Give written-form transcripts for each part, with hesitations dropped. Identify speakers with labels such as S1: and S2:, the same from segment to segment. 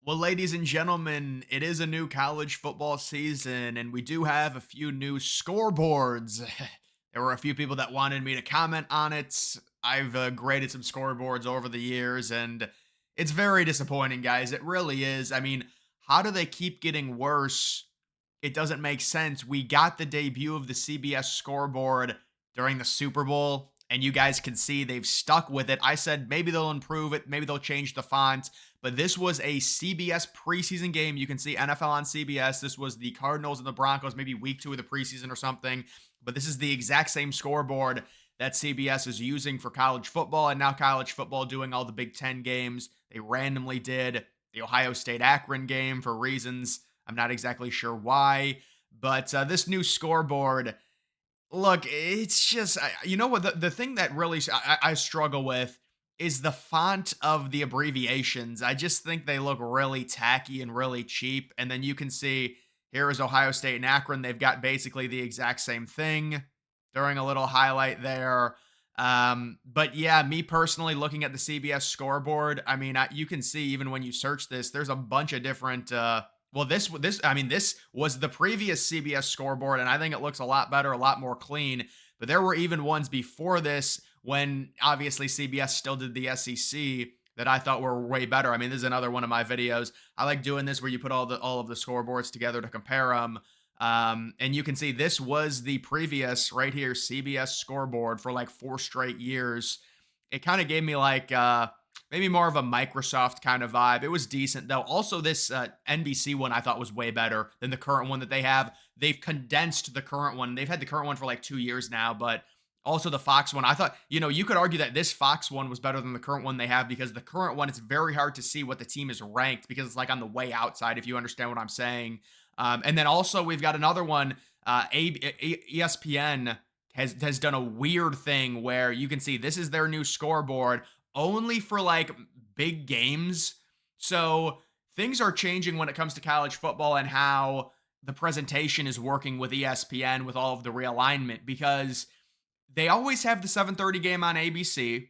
S1: Well, ladies and gentlemen, it is a new college football season, and we do have a few new scoreboards. There were a few people that wanted me to comment on it. I've graded some scoreboards over the years, and it's very disappointing, guys. It really is. I mean, how do they keep getting worse? It doesn't make sense. We got the debut of the CBS scoreboard during the Super Bowl, and you guys can see they've stuck with it. I said maybe they'll improve it, maybe they'll change the font, but this was a CBS preseason game. You can see NFL on CBS. This was the Cardinals and the Broncos, maybe week 2 of the preseason or something, but this is the exact same scoreboard that CBS is using for college football, and now college football doing all the Big Ten games. They randomly did the Ohio State Akron game for reasons I'm not exactly sure why, but this new scoreboard, look, it's just, you know what? The thing that really I struggle with is the font of the abbreviations. I just think they look really tacky and really cheap. And then you can see here is Ohio State and Akron. They've got basically the exact same thing during a little highlight there. But yeah, me personally, looking at the CBS scoreboard, I mean, you can see even when you search this, there's a bunch of different. Well, I mean, this was the previous CBS scoreboard, and I think it looks a lot better, a lot more clean. But there were even ones before this when obviously CBS still did the SEC that I thought were way better. I mean, this is another one of my videos. I like doing this where you put all of the scoreboards together to compare them. And you can see this was the previous right here CBS scoreboard for like 4 straight years. It kind of gave me like maybe more of a Microsoft kind of vibe. It was decent though. Also, this NBC one I thought was way better than the current one that they have. They've condensed the current one. They've had the current one for like 2 years now, but also the Fox one. I thought, you could argue that this Fox one was better than the current one they have because the current one, it's very hard to see what the team is ranked because it's like on the way outside, if you understand what I'm saying. And then also we've got another one. ESPN has done a weird thing where you can see this is their new scoreboard only for like big games. So things are changing when it comes to college football and how the presentation is working with ESPN with all of the realignment because they always have the 7:30 game on ABC.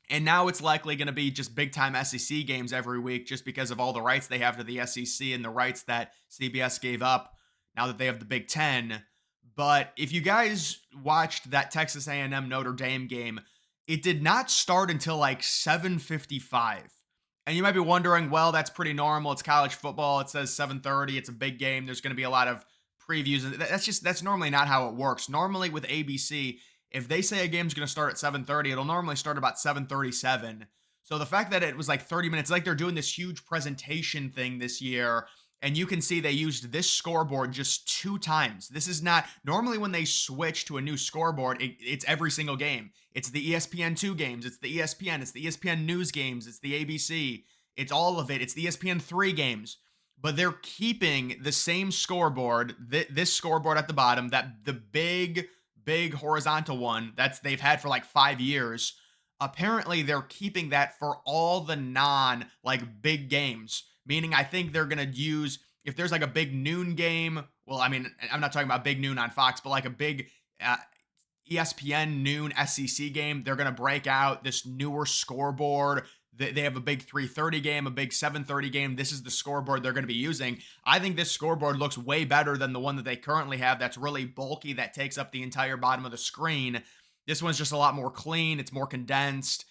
S1: And now it's likely going to be just big time SEC games every week just because of all the rights they have to the SEC and the rights that CBS gave up now that they have the Big Ten. But if you guys watched that Texas A&M Notre Dame game, it did not start until like 7:55. And you might be wondering, well, that's pretty normal. It's college football. It says 7:30. It's a big game. There's going to be a lot of previews. That's normally not how it works. Normally with ABC, if they say a game's going to start at 7:30, it'll normally start about 7:37. So the fact that it was like 30 minutes, like they're doing this huge presentation thing this year, and you can see they used this scoreboard just 2 times. This is not normally when they switch to a new scoreboard, it's every single game. It's the ESPN2 games, it's the ESPN, it's the ESPN News games, it's the ABC, it's all of it. It's the ESPN3 games. But they're keeping the same scoreboard, this scoreboard at the bottom, that the big horizontal one that's they've had for like 5 years. Apparently, they're keeping that for all the non like big games. Meaning, I think they're gonna use if there's like a big noon game. Well, I mean, I'm not talking about big noon on Fox, but like a big ESPN noon SEC game. They're gonna break out this newer scoreboard. They have a big 3:30 game, a big 7:30 game. This is the scoreboard they're going to be using. I think this scoreboard looks way better than the one that they currently have that's really bulky, that takes up the entire bottom of the screen. This one's just a lot more clean. It's more condensed.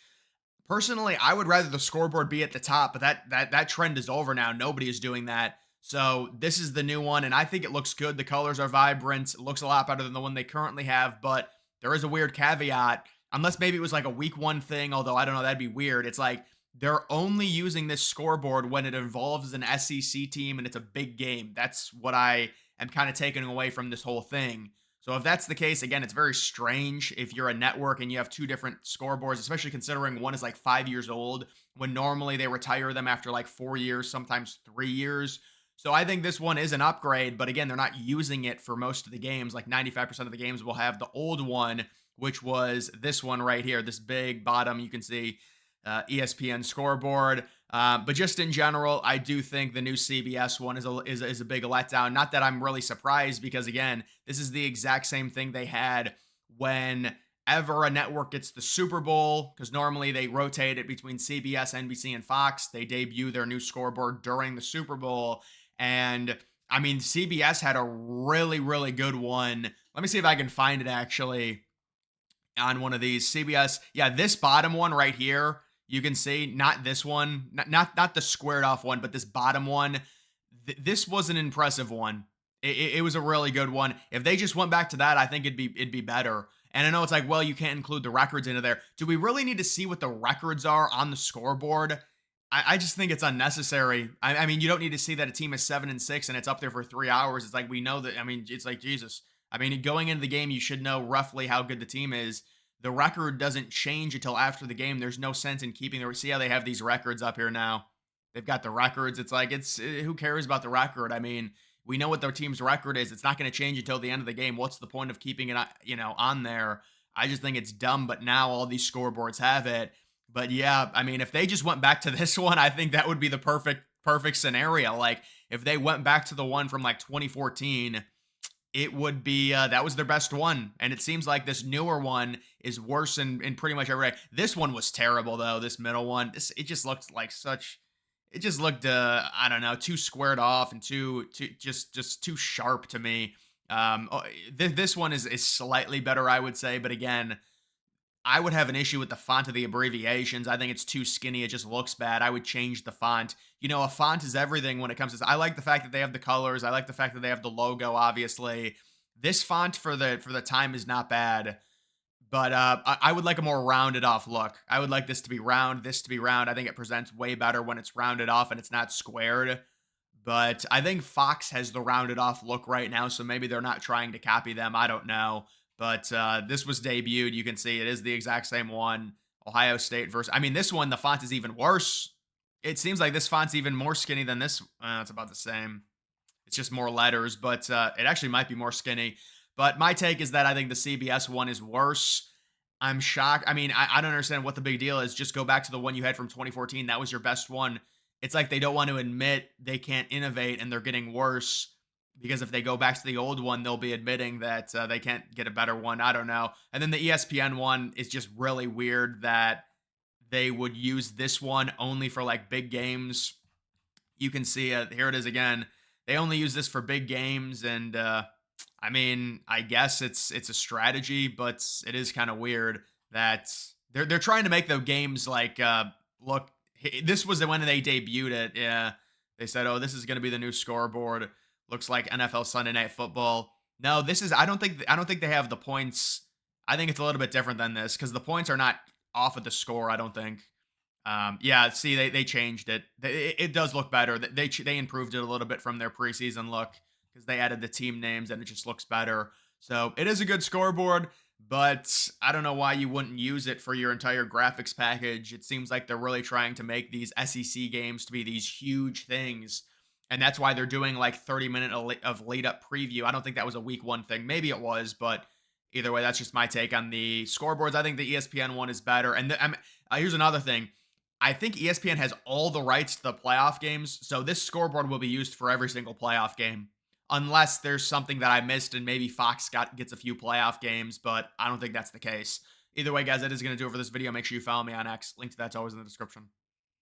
S1: Personally, I would rather the scoreboard be at the top, but that trend is over now. Nobody is doing that. So this is the new one, and I think it looks good. The colors are vibrant. It looks a lot better than the one they currently have, but there is a weird caveat. Unless maybe it was like a week 1 thing, although I don't know, that'd be weird. It's like they're only using this scoreboard when it involves an SEC team and it's a big game. That's what I am kind of taking away from this whole thing. So if that's the case, again, it's very strange if you're a network and you have 2 different scoreboards, especially considering one is like 5 years old, when normally they retire them after like 4 years, sometimes 3 years. So I think this one is an upgrade, but again, they're not using it for most of the games. Like 95% of the games will have the old one, which was this one right here, this big bottom, you can see ESPN scoreboard. But just in general, I do think the new CBS one is a big letdown. Not that I'm really surprised because again, this is the exact same thing they had when ever a network gets the Super Bowl, because normally they rotate it between CBS, NBC, and Fox. They debut their new scoreboard during the Super Bowl. And I mean, CBS had a really, really good one. Let me see if I can find it actually on one of these. CBS, yeah, this bottom one right here, you can see, not this one, not the squared off one, but this bottom one. This was an impressive one. It was a really good one. If they just went back to that, I think it'd be better. And I know it's like, well, you can't include the records into there. Do we really need to see what the records are on the scoreboard? I just think it's unnecessary. I mean, you don't need to see that a team is 7-6 and it's up there for 3 hours. It's like we know that. I mean, it's like Jesus. I mean, going into the game, you should know roughly how good the team is. The record doesn't change until after the game. There's no sense in keeping the. See how they have these records up here now. They've got the records. It's like who cares about the record? I mean, we know what their team's record is. It's not going to change until the end of the game. What's the point of keeping it, on there? I just think it's dumb. But now all these scoreboards have it. But yeah, I mean, if they just went back to this one, I think that would be the perfect scenario. Like if they went back to the one from like 2014, it would be that was their best one. And it seems like this newer one is worse in pretty much every way. This one was terrible though. This middle one, it just looked like such. It just looked I don't know, too squared off and too just too sharp to me. This one is slightly better, I would say, but again, I would have an issue with the font of the abbreviations. I think it's too skinny. It just looks bad. I would change the font. A font is everything when it comes to. I like the fact that they have the colors. I like the fact that they have the logo. Obviously, this font for the time is not bad, but I would like a more rounded off look. I would like this to be round. This to be round. I think it presents way better when it's rounded off and it's not squared. But I think Fox has the rounded off look right now, so maybe they're not trying to copy them. I don't know. But this was debuted. You can see it is the exact same one. Ohio State versus. I mean, this one, the font is even worse. It seems like this font's even more skinny than this. It's about the same. It's just more letters, but it actually might be more skinny. But my take is that I think the CBS one is worse. I'm shocked. I mean, I don't understand what the big deal is. Just go back to the one you had from 2014. That was your best one. It's like they don't want to admit they can't innovate and they're getting worse because if they go back to the old one, they'll be admitting that they can't get a better one. I don't know. And then the ESPN one is just really weird that they would use this one only for like big games. You can see it. Here it is again. They only use this for big games, and I mean, I guess it's a strategy, but it is kind of weird that they're trying to make the games like look. This was the when they debuted it. Yeah, they said, "Oh, this is going to be the new scoreboard." Looks like NFL Sunday Night Football. No, this is. I don't think they have the points. I think it's a little bit different than this because the points are not off of the score. I don't think. Yeah, see, they changed it. It does look better. They improved it a little bit from their preseason look because they added the team names and it just looks better. So it is a good scoreboard, but I don't know why you wouldn't use it for your entire graphics package. It seems like they're really trying to make these SEC games to be these huge things. And that's why they're doing like 30-minute of lead up preview. I don't think that was a week one thing. Maybe it was, but either way, that's just my take on the scoreboards. I think the ESPN one is better. And here's another thing. I think ESPN has all the rights to the playoff games, so this scoreboard will be used for every single playoff game, unless there's something that I missed and maybe Fox gets a few playoff games, but I don't think that's the case. Either way, guys, that is going to do it for this video. Make sure you follow me on X. Link to that's always in the description.